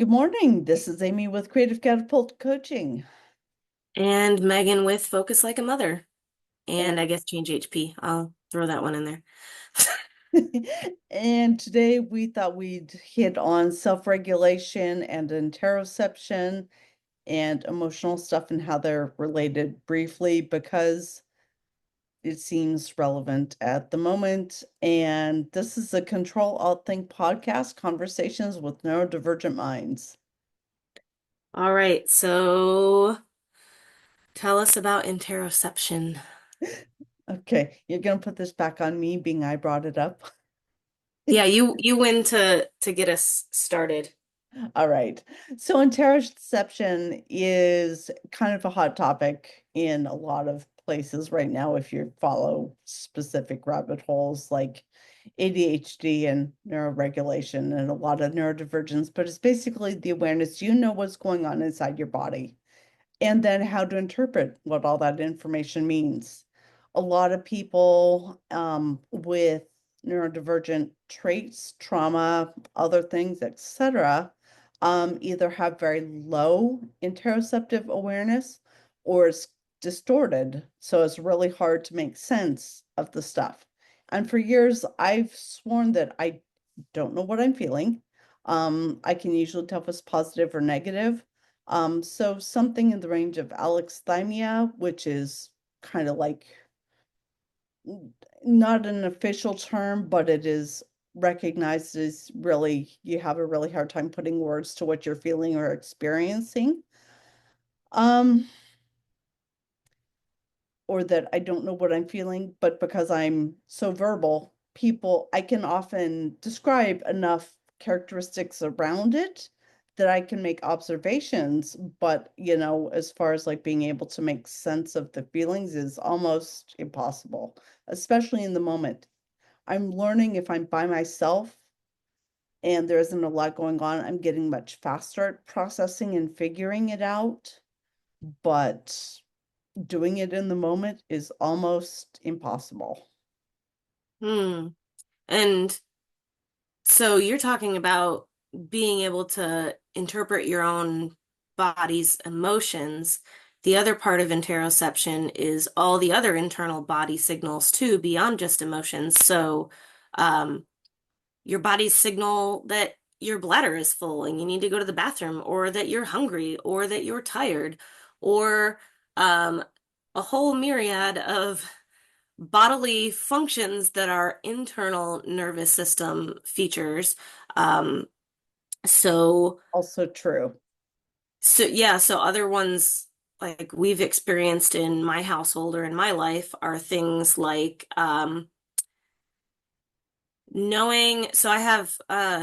Good morning. This is Amy with Creative Catapult Coaching. And Megan with Focus Like a Mother. And, And I guess Change HP. I'll throw that one in there. and today we thought we'd hit on self-regulation and interoception and emotional stuff and how they're related briefly because it seems relevant at the moment. And this is a Ctrl Alt Think podcast, Conversations with Neurodivergent Minds. All right, so tell us about interoception. Okay, you're gonna put this back on me, being I brought it up. Yeah, you win to get us started. All right. So interoception is kind of a hot topic in a lot of places right now if you follow specific rabbit holes like ADHD and neuroregulation and a lot of neurodivergence, but it's basically the awareness you know what's going on inside your body and then how to interpret what all that information means. A lot of people with neurodivergent traits, trauma, other things, etc., either have very low interoceptive awareness or it's distorted. So it's really hard to make sense of the stuff. And for years, I've sworn that I don't know what I'm feeling. I can usually tell if it's positive or negative. So something in the range of alexithymia, which is kind of like not an official term, but it is recognized as really, you have a really hard time putting words to what you're feeling or experiencing. Um, or that I don't know what I'm feeling, but because I'm so verbal, I can often describe enough characteristics around it that I can make observations, but as far as like being able to make sense of the feelings is almost impossible, especially in the moment. I'm learning if I'm by myself and there isn't a lot going on, I'm getting much faster at processing and figuring it out, but doing it in the moment is almost impossible. Hmm. And so you're talking about being able to interpret your own body's emotions. The other part of interoception is all the other internal body signals too, beyond just emotions. So, your body's signal that your bladder is full and you need to go to the bathroom, or that you're hungry, or that you're tired, or um, a whole myriad of bodily functions that are internal nervous system features. Um, so, Also true. so yeah, so other ones like we've experienced in my household or in my life are things like knowing, so I have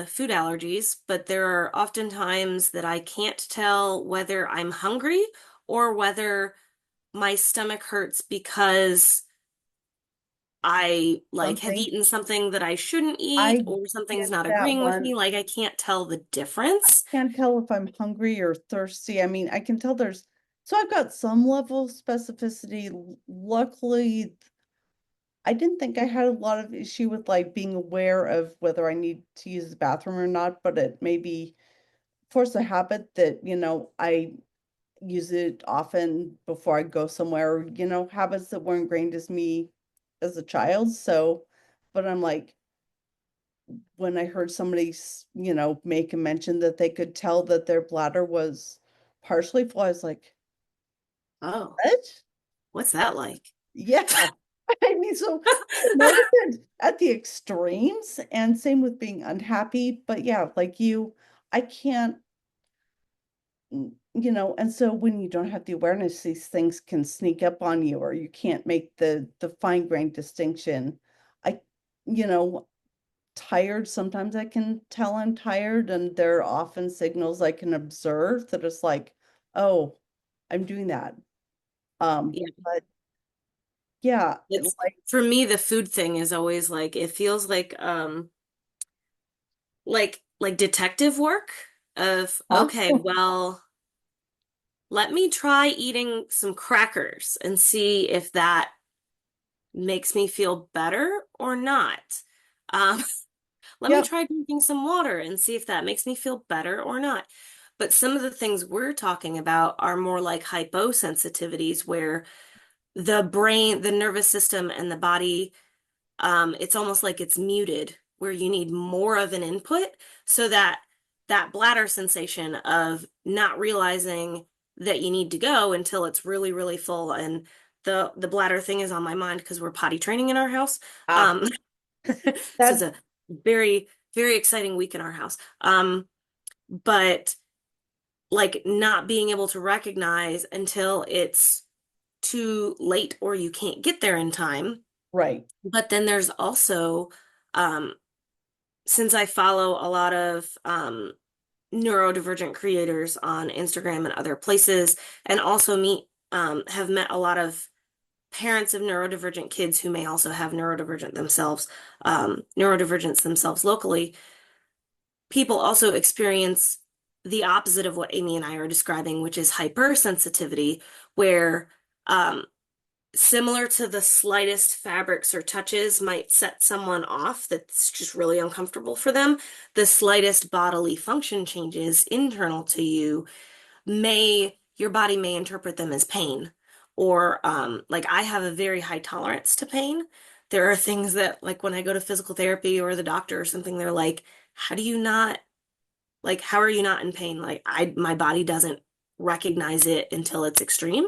food allergies, but there are often times that I can't tell whether I'm hungry or whether my stomach hurts because I like have Something eaten something that I shouldn't eat I or something's get not that agreeing with one. me. Like I can't tell the difference. Can't tell if I'm hungry or thirsty. I mean, I can tell so I've got some level of specificity. Luckily, I didn't think I had a lot of issue with like being aware of whether I need to use the bathroom or not, but it may be force a habit that, I use it often before I go somewhere, habits that were ingrained as me as a child. So, but I'm like, when I heard somebody, make a mention that they could tell that their bladder was partially full, I was like, Oh, what? what's that like? Yeah. I mean, so I noticed it at the extremes and same with being unhappy. But yeah, like I can't, and so when you don't have the awareness, these things can sneak up on you or you can't make the fine-grained distinction. I, you know, tired, sometimes I can tell I'm tired, and there are often signals I can observe that it's like, oh, I'm doing that. Yeah, But yeah, it's for me the food thing is always like it feels like detective work of okay, huh? well, let me try eating some crackers and see if that makes me feel better or not. Um, Let me Yep. try drinking some water and see if that makes me feel better or not. But some of the things we're talking about are more like hyposensitivities, where the brain, the nervous system, and the body, it's almost like it's muted, where you need more of an input so that that bladder sensation of not realizing that you need to go until it's really, really full. And the bladder thing is on my mind because we're potty training in our house. Ah, Um, so it's that a very, very exciting week in our house. But like not being able to recognize until it's too late or you can't get there in time. right. But then there's also, um, since I follow a lot of neurodivergent creators on Instagram and other places, and also have met a lot of parents of neurodivergent kids who may also have neurodivergence themselves locally, people also experience the opposite of what Amy and I are describing, which is hypersensitivity, where um, similar to the slightest fabrics or touches might set someone off that's just really uncomfortable for them, the slightest bodily function changes internal to you your body may interpret them as pain. Or like I have a very high tolerance to pain. There are things that like when I go to physical therapy or the doctor or something, they're like, how do you not like, how are you not in pain? Like my body doesn't recognize it until it's extreme.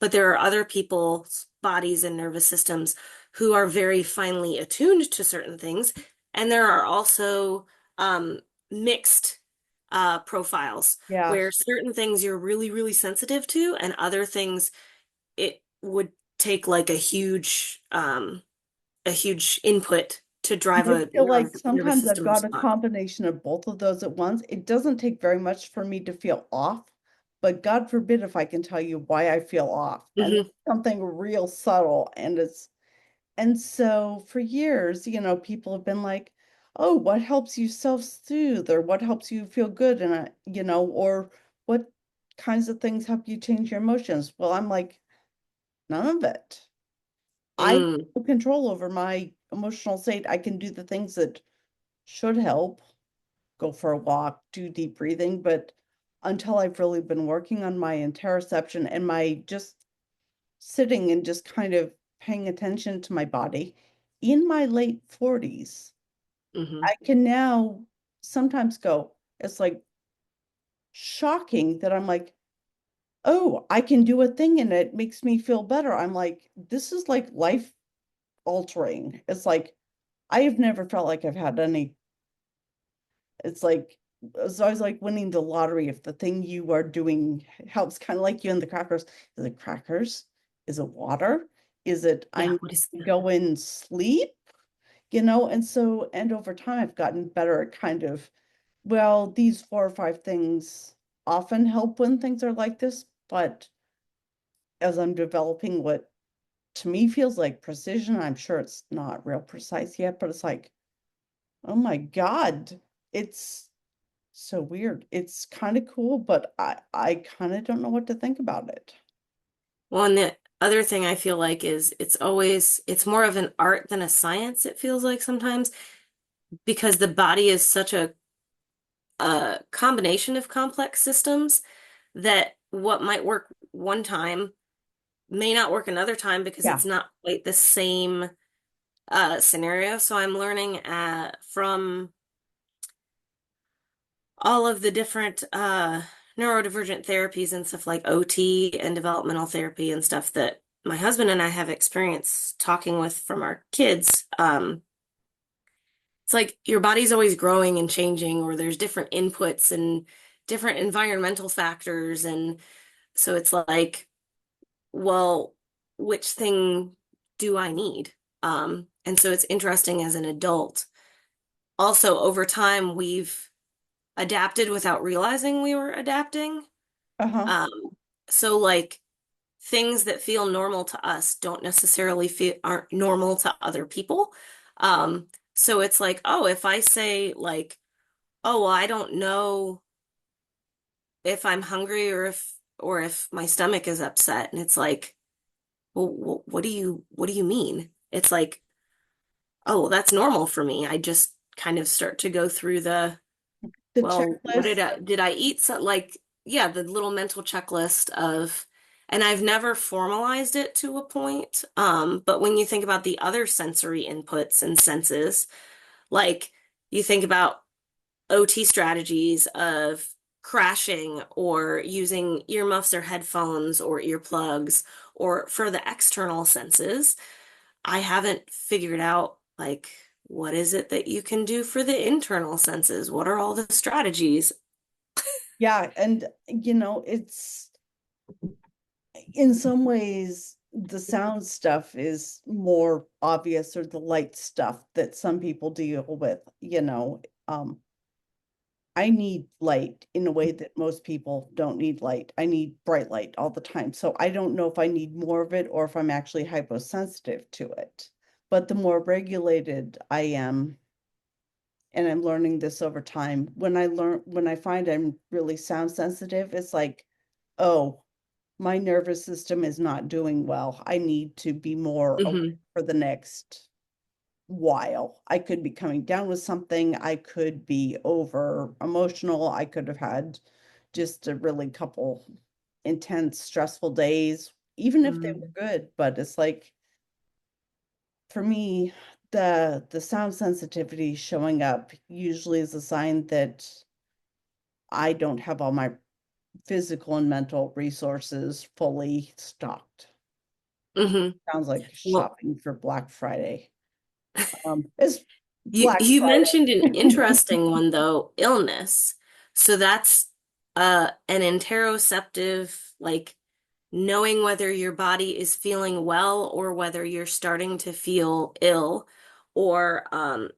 But there are other people's bodies and nervous systems who are very finely attuned to certain things. And there are also mixed profiles Yeah. where certain things you're really, really sensitive to, and other things it would take like a huge input to And drive I a feel like nervous sometimes I've system got a response. combination of both of those at once. It doesn't take very much for me to feel off, but God forbid if I can tell you why I feel off. And Hmm. it's something real subtle. And so for years, people have been like, oh, what helps you self-soothe or what helps you feel good? And or what kinds of things help you change your emotions? Well, I'm like, none of it. I have Mm, no control over my emotional state. I can do the things that should help, go for a walk, do deep breathing, but until I've really been working on my interoception and my just sitting and just kind of paying attention to my body in my late 40s, hmm. I can now sometimes go, it's like shocking that I'm like, oh, I can do a thing and it makes me feel better. I'm like, this is like life altering. It's like, I have never felt like I've had any. It's like it's always like winning the lottery if the thing you are doing helps, kind of like you and the crackers. Is it crackers? Is it water? Is it I Yeah, need what is to go and sleep? And over time I've gotten better at kind of, well, these 4 or 5 things often help when things are like this, but as I'm developing what to me feels like precision, I'm sure it's not real precise yet, but it's like, oh my God, it's so weird. It's kind of cool, but I kind of don't know what to think about it. Well, and the other thing I feel like is it's more of an art than a science, it feels like sometimes, because the body is such a combination of complex systems that what might work one time may not work another time because Yeah. it's not quite the same scenario. So I'm learning from all of the different neurodivergent therapies and stuff like OT and developmental therapy and stuff that my husband and I have experience talking with from our kids. It's like your body's always growing and changing, or there's different inputs and different environmental factors. And so it's like, well, which thing do I need? And so it's interesting as an adult. Also, over time, we've adapted without realizing we were adapting. Uh-huh. Um, so like things that feel normal to us don't necessarily feel aren't normal to other people. So it's like, oh, if I say like, oh, well, I don't know if I'm hungry or if my stomach is upset, and it's like, well, what do you mean? It's like, oh, well, that's normal for me. I just kind of start to go through the, The well, what checklist. did I eat? So, like, yeah, the little mental checklist of, and I've never formalized it to a point. But when you think about the other sensory inputs and senses, like you think about OT strategies of crashing or using earmuffs or headphones or earplugs, or for the external senses, I haven't figured out like what is it that you can do for the internal senses? What are all the strategies? Yeah, and it's in some ways the sound stuff is more obvious, or the light stuff that some people deal with, I need light in a way that most people don't need light. I need bright light all the time. So I don't know if I need more of it or if I'm actually hyposensitive to it. But the more regulated I am, and I'm learning this over time, when I find I'm really sound sensitive, it's like, oh, my nervous system is not doing well. I need to be more aware Hmm. for the next while. I could be coming down with something. I could be over emotional. I could have had just a really couple intense, stressful days, even if they were Mm. good. But it's like, for me, the sound sensitivity showing up usually is a sign that I don't have all my physical and mental resources fully stocked. Hmm. Sounds like Well, shopping for Black Friday. It's Black you mentioned an Friday. interesting one though, illness. So that's an interoceptive, like knowing whether your body is feeling well or whether you're starting to feel ill. Or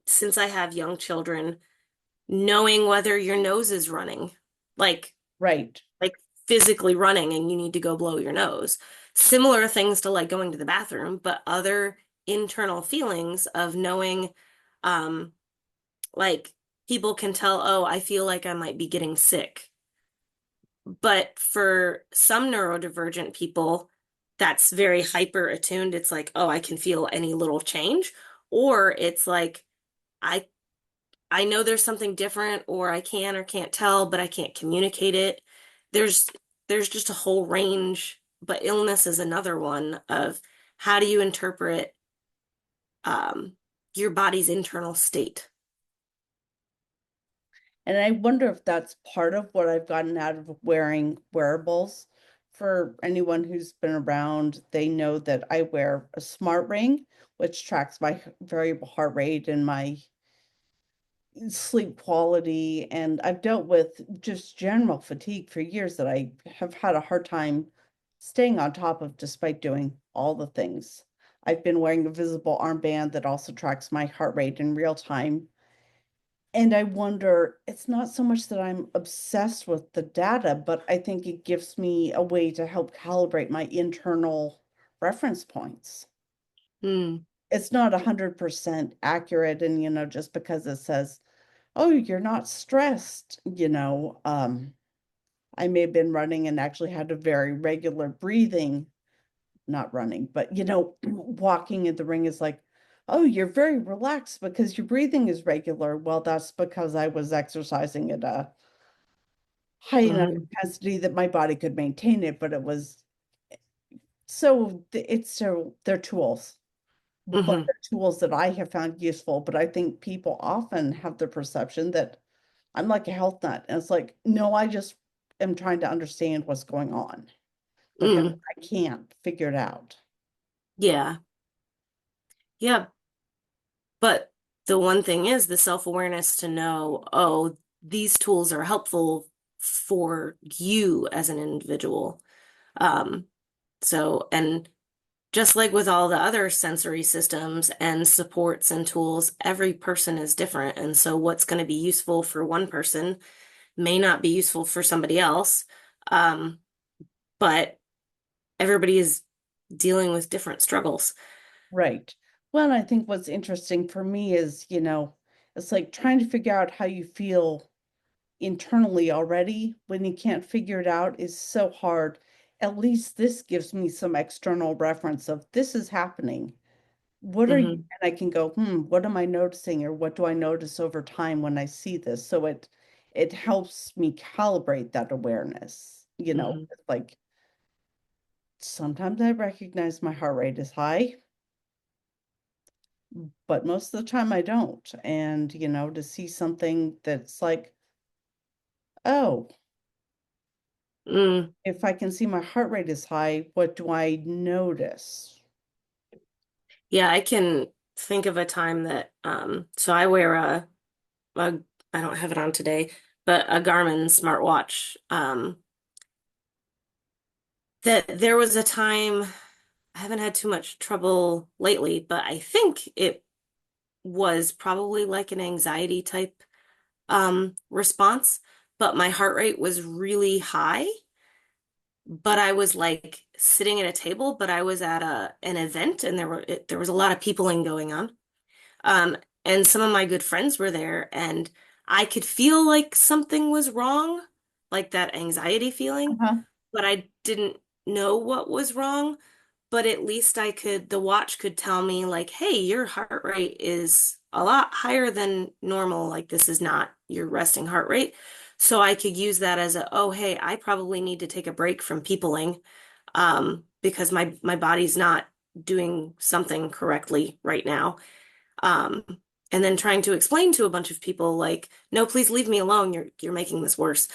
since I have young children, knowing whether your nose is running, like Right. like physically running and you need to go blow your nose. Similar things to like going to the bathroom, but other internal feelings of knowing, um, like people can tell, oh, I feel like I might be getting sick. But for some neurodivergent people, that's very hyper attuned. It's like, oh, I can feel any little change. Or it's like, I I know there's something different, or I can or can't tell, but I can't communicate it. There's there's just a whole range, but illness is another one of how do you interpret um, your body's internal state. And I wonder if that's part of what I've gotten out of wearing wearables. For anyone who's been around, they know that I wear a smart ring, which tracks my variable heart rate and my sleep quality. And I've dealt with just general fatigue for years that I have had a hard time staying on top of despite doing all the things. I've been wearing a visible armband that also tracks my heart rate in real time. And I wonder, it's not so much that I'm obsessed with the data, but I think it gives me a way to help calibrate my internal reference points. Hmm. It's not 100% accurate. And, just because it says, oh, you're not stressed, I may have been running and actually had a very regular breathing, not running, but walking in the ring is like, oh, you're very relaxed because your breathing is regular. Well, that's because I was exercising at a high enough Hmm. intensity that my body could maintain it, but it was so they're tools, but Hmm. they're tools that I have found useful. But I think people often have the perception that I'm like a health nut. And it's like, no, I just am trying to understand what's going on because Mm. I can't figure it out. Yeah. Yeah. But the one thing is the self-awareness to know, oh, these tools are helpful for you as an individual. Um, and just like with all the other sensory systems and supports and tools, every person is different. And so what's going to be useful for one person may not be useful for somebody else. Um, but everybody is dealing with different struggles. Right. Well, and I think what's interesting for me is, it's like trying to figure out how you feel internally already when you can't figure it out is so hard. At least this gives me some external reference of this is happening. what are you, Hmm. and I can go, what am I noticing, or what do I notice over time when I see this? So it helps me calibrate that awareness, Hmm. like sometimes I recognize my heart rate is high, but most of the time I don't. And, to see something that's like, oh, Mm. if I can see my heart rate is high, what do I notice? Yeah, I can think of a time that so I wear a I don't have it on today, but a Garmin smartwatch. That there was a time I haven't had too much trouble lately, but I think it was probably like an anxiety type response, but my heart rate was really high, but I was like sitting at a table, but I was at an event and there was a lot of peopling going on. Um, and some of my good friends were there, and I could feel like something was wrong, like that anxiety feeling, Uh-huh. but I didn't know what was wrong. But at least the watch could tell me, like, hey, your heart rate is a lot higher than normal. Like, this is not your resting heart rate. So I could use that as oh, hey, I probably need to take a break from peopling, because my body's not doing something correctly right now. Um, and then trying to explain to a bunch of people like, no, please leave me alone. You're making this worse.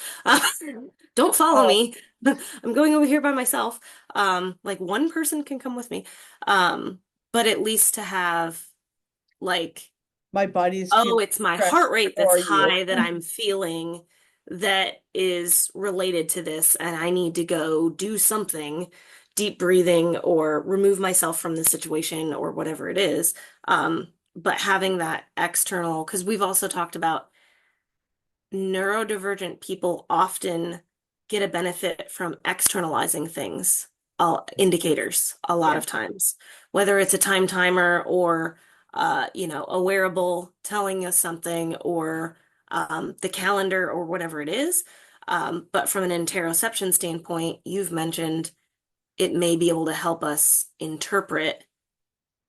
Don't follow Oh, me. I'm going over here by myself. Like one person can come with me. Um, but at least to have like, my body's too oh, it's my stressed heart rate that's for you. high that I'm feeling that is related to this, and I need to go do something, deep breathing or remove myself from the situation or whatever it is. But having that external, because we've also talked about neurodivergent people often get a benefit from externalizing things, indicators a lot Yeah. of times, whether it's a time timer or a wearable telling us something or the calendar or whatever it is. But from an interoception standpoint, you've mentioned it may be able to help us interpret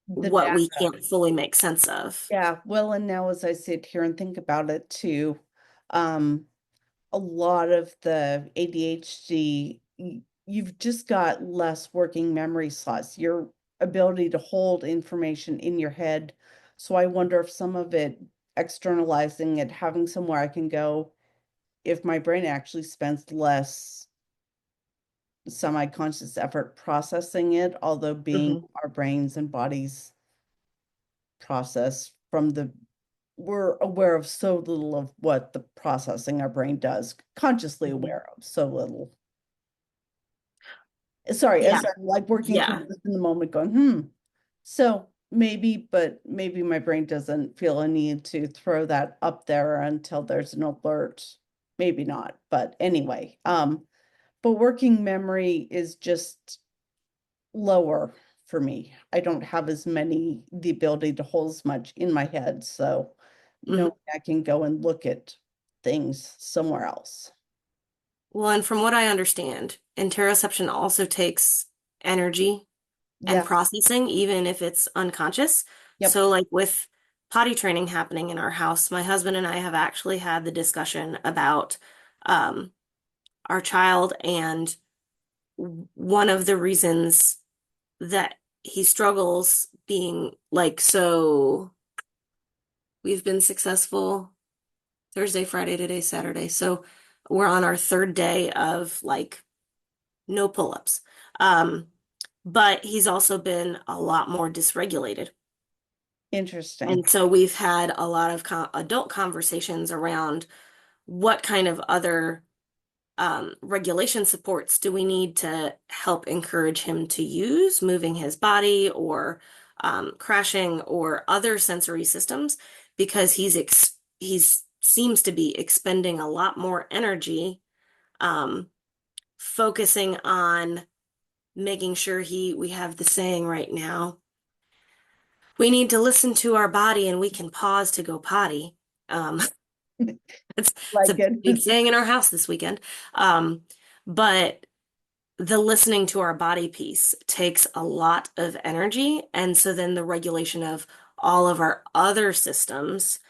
The what we data. can't fully make sense of. Yeah. Well, and now as I sit here and think about it too, um, a lot of the ADHD, you've just got less working memory slots, your ability to hold information in your head. So I wonder if some of it, externalizing it, having somewhere I can go, if my brain actually spends less semi-conscious effort processing it, although being Hmm. our brains and bodies process from we're aware of so little of what the processing our brain does, consciously Hmm. aware of so little. Sorry, Yeah, as I'm like working through yeah. this in the moment, going, So maybe, but maybe my brain doesn't feel a need to throw that up there until there's an alert. Maybe not, but anyway, but working memory is just lower for me. I don't have as many, the ability to hold as much in my head. So no, Mhm. I can go and look at things somewhere else. Well, and from what I understand, interoception also takes energy and Yeah. processing, even if it's unconscious. Yep. So, like with potty training happening in our house, my husband and I have actually had the discussion about um, our child, and one of the reasons that he struggles being like, so we've been successful Thursday, Friday, today, Saturday. So, we're on our third day of like no pull-ups. Um, but he's also been a lot more dysregulated. Interesting. And so we've had a lot of adult conversations around what kind of other regulation supports do we need to help encourage him to use, moving his body or crashing or other sensory systems, because he's seems to be expending a lot more energy, um, focusing on making sure we have the saying right now. We need to listen to our body and we can pause to go potty. Um, it's Like a it. big saying in our house this weekend. Um, but the listening to our body piece takes a lot of energy. And so then the regulation of all of our other systems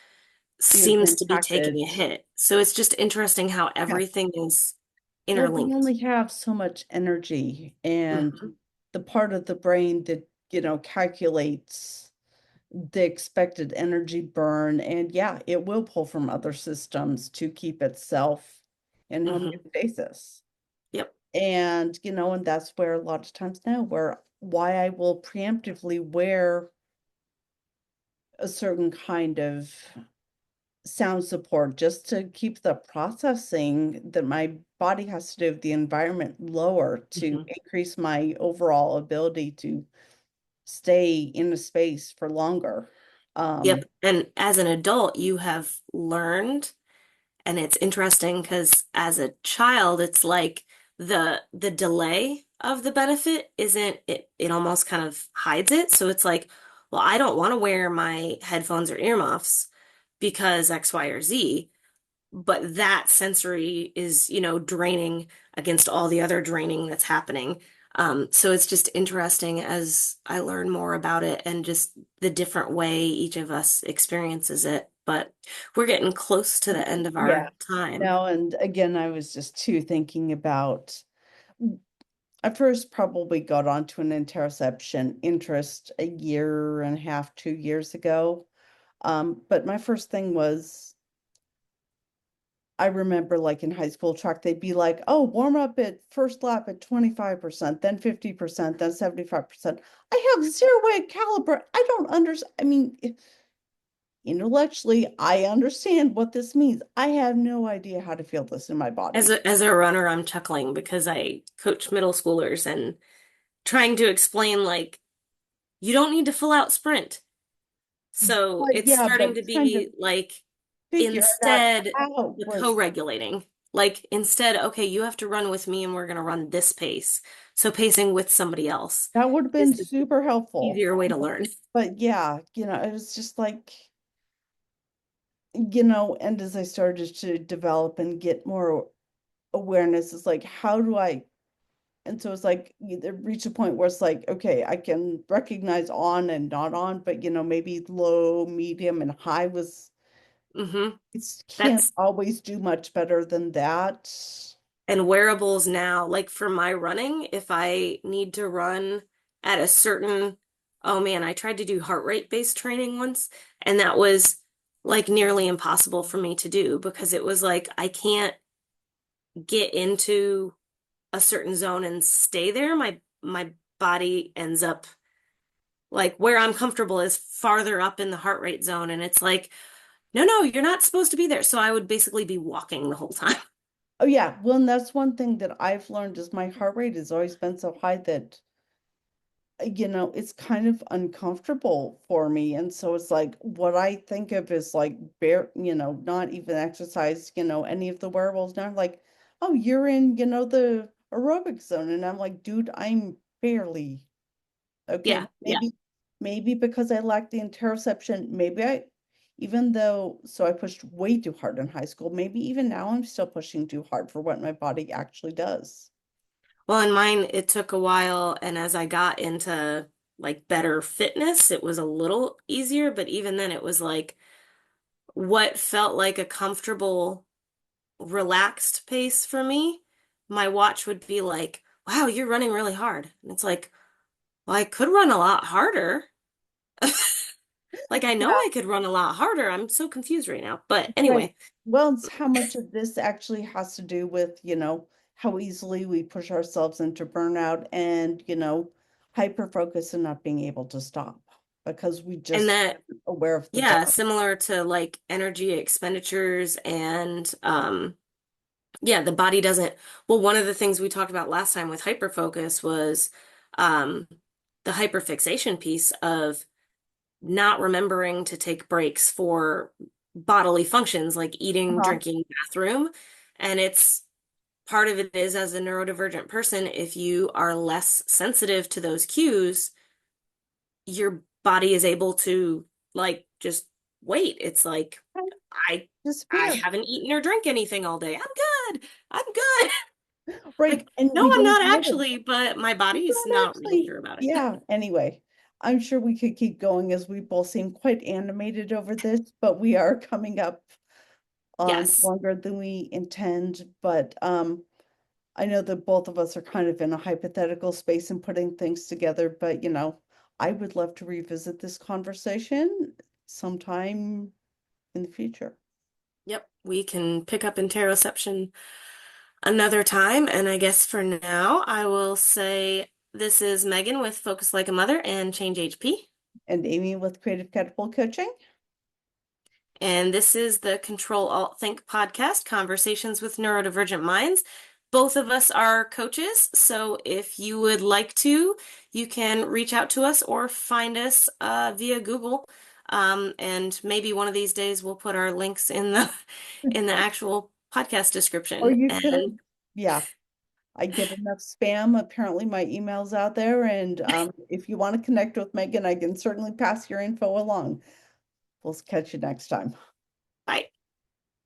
Is seems to be impacted. taking a hit. So it's just interesting how Yeah. everything is Well, we interlinked. only have so much energy, and Mhm. the part of the brain that, calculates the expected energy burn, and yeah, it will pull from other systems to keep itself in Mhm. homeostasis. Yep. And that's where a lot of times now where why I will preemptively wear a certain kind of sound support just to keep the processing that my body has to do with the environment lower to Mhm. increase my overall ability to stay in a space for longer. Yep. Um, And as an adult, you have learned, and it's interesting because as a child, it's like the delay of the benefit isn't it almost kind of hides it. So it's like, well, I don't want to wear my headphones or earmuffs because X, Y, or Z. But that sensory is, draining against all the other draining that's happening. So it's just interesting as I learn more about it and just the different way each of us experiences it. But we're getting close to the end of yeah. our time. No, and again, I was just too thinking about I first probably got onto an interoception interest a year and a half, 2 years ago. But my first thing was I remember like in high school track, they'd be like, oh, warm up at first lap at 25%, then 50%, then 75%. I have zero way of caliber. I don't understand. I mean, intellectually, I understand what this means. I have no idea how to feel this in my As body. a runner, I'm chuckling because I coach middle schoolers and trying to explain like you don't need to full out sprint. So But it's yeah, starting but to kind of be like figure that instead out the was co-regulating. Like instead, okay, you have to run with me and we're going to run this pace. So pacing with somebody else that would have is been the super helpful. easier way to learn. But yeah, it was just like, and as I started to develop and get more awareness, it's like, how do I and so it's like you reach a point where it's like, okay, I can recognize on and not on, but maybe low, medium, and high was Hmm. it's can't That's always do much better than that. and wearables now, like for my running, if I need to run at a certain, oh man, I tried to do heart rate based training once, and that was like nearly impossible for me to do because it was like I can't get into a certain zone and stay there. My body ends up like where I'm comfortable is farther up in the heart rate zone, and it's like, no, you're not supposed to be there. So I would basically be walking the whole time. Oh yeah, well, and that's one thing that I've learned is my heart rate has always been so high that it's kind of uncomfortable for me. And so it's like what I think of is like bare, not even exercise, any of the wearables now, like, oh, you're in, the aerobic zone. And I'm like, dude, I'm barely okay. Yeah, yeah. Maybe because I lack the interoception, even though, so I pushed way too hard in high school, maybe even now I'm still pushing too hard for what my body actually does. Well, in mine, it took a while, and as I got into like better fitness, it was a little easier, but even then it was like what felt like a comfortable, relaxed pace for me. My watch would be like, "Wow, you're running really hard." And it's like, "Well, I could run a lot harder." Like I know I could run a lot harder. I'm so confused right now. But Right. anyway, Well, it's how much of this actually has to do with, how easily we push ourselves into burnout and, hyper focus and not being able to stop because we and just that aren't aware of the yeah, dark. similar to like energy expenditures and yeah, the body doesn't. Well, one of the things we talked about last time with hyperfocus was um, the hyperfixation piece of not remembering to take breaks for bodily functions like eating, Uh-huh. drinking, bathroom. And it's part of it is as a neurodivergent person, if you are less sensitive to those cues, your body is able to like just wait. It's like I I Disappear. haven't eaten or drank anything all day. I'm good. I'm good. Right. Like, And no, we I'm don't not know them. actually, but my body's Not not real actually. sure about it. Yeah. Anyway, I'm sure we could keep going as we both seem quite animated over this, but we are coming up on Yes. longer than we intend. But I know that both of us are kind of in a hypothetical space and putting things together, but I would love to revisit this conversation sometime in the future. Yep. We can pick up interoception another time. And I guess for now, I will say this is Megan with Focus Like a Mother and Change HP. And Amy with Creative Catapult Coaching. And this is the Ctrl Alt Think podcast, Conversations with Neurodivergent Minds. Both of us are coaches, so if you would like to, you can reach out to us or find us via Google. And maybe one of these days we'll put our links in the actual podcast Or description. you And could, yeah, I get enough spam. Apparently my email's out there. And if you want to connect with Megan, I can certainly pass your info along. We'll catch you next time. bye.